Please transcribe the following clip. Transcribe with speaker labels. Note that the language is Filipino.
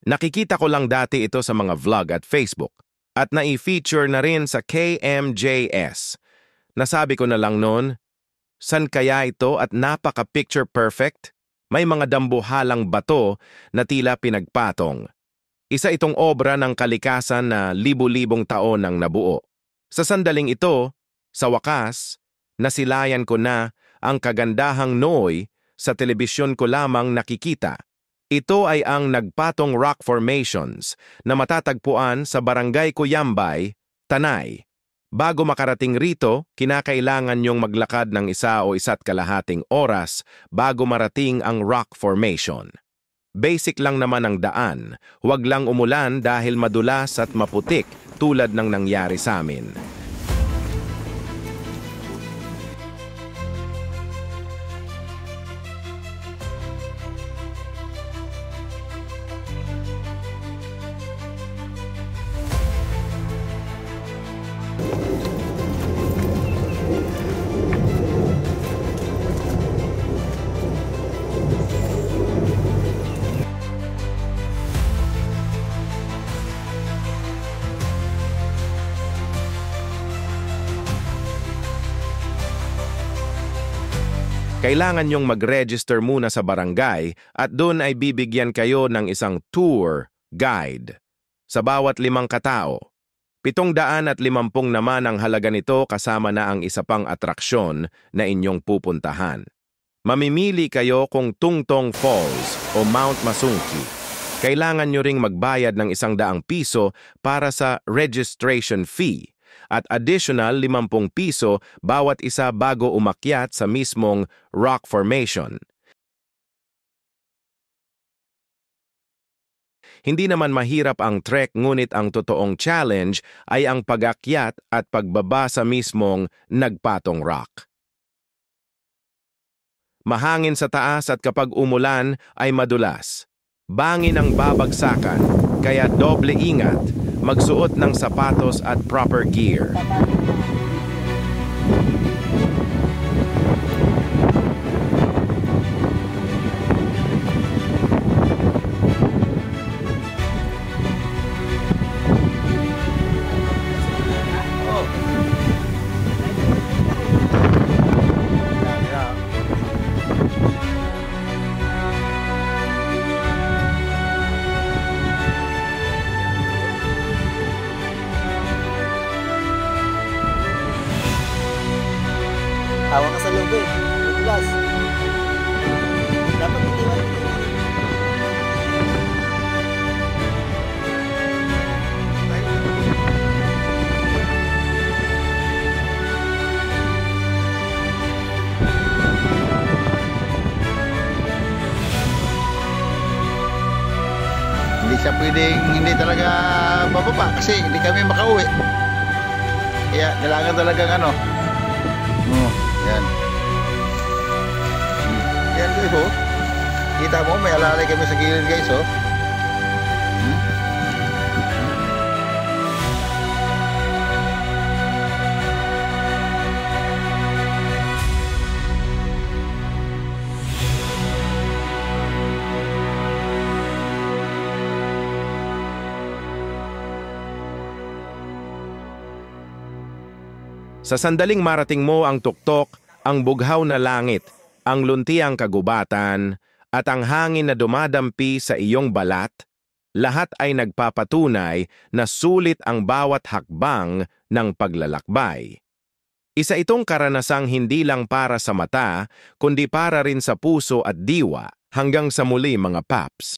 Speaker 1: Nakikita ko lang dati ito sa mga vlog at Facebook at nai-feature na rin sa KMJS. Nasabi ko na lang noon, san kaya ito at napaka-picture perfect? May mga dambuhalang bato na tila pinagpatong. Isa itong obra ng kalikasan na libu-libong taon ang nabuo. Sa sandaling ito, sa wakas, nasilayan ko na ang kagandahang Noy sa telebisyon ko lamang nakikita. Ito ay ang nagpatong rock formations na matatagpuan sa Barangay Cuyambay, Tanay. Bago makarating rito, kinakailangan niyong maglakad ng 1 o 1.5 oras bago marating ang rock formation. Basic lang naman ang daan, huwag lang umulan dahil madulas at maputik tulad ng nangyari sa amin. Kailangan niyong mag-register muna sa barangay at doon ay bibigyan kayo ng isang tour guide sa bawat 5 katao. 750 naman ang halaga nito kasama na ang isa pang atraksyon na inyong pupuntahan. Mamimili kayo kung Tungtong Falls o Mount Masunki. Kailangan niyo ring magbayad ng 100 piso para sa registration fee at additional 50 piso bawat isa bago umakyat sa mismong rock formation. Hindi naman mahirap ang trek ngunit ang totoong challenge ay ang pag-akyat at pagbaba sa mismong nagpatong rock. Mahangin sa taas at kapag umulan ay madulas. Bangin ang babagsakan, kaya doble ingat. Magsuot ng sapatos at proper gear.
Speaker 2: Hawa ka sa loob eh. Plus. Dapat hindi man.
Speaker 3: Hindi siya pwedeng hindi talaga bababa kasi hindi kami makauwi. Kaya kailangan talagang ano. Yan. Yan guys, oh. Kita mo, may alalay kami sa gilid guys, oh.
Speaker 1: Sa sandaling marating mo ang tuktok, ang bughaw na langit, ang luntiang kagubatan, at ang hangin na dumadampi sa iyong balat, lahat ay nagpapatunay na sulit ang bawat hakbang ng paglalakbay. Isa itong karanasang hindi lang para sa mata, kundi para rin sa puso at diwa. Hanggang sa muli mga paps.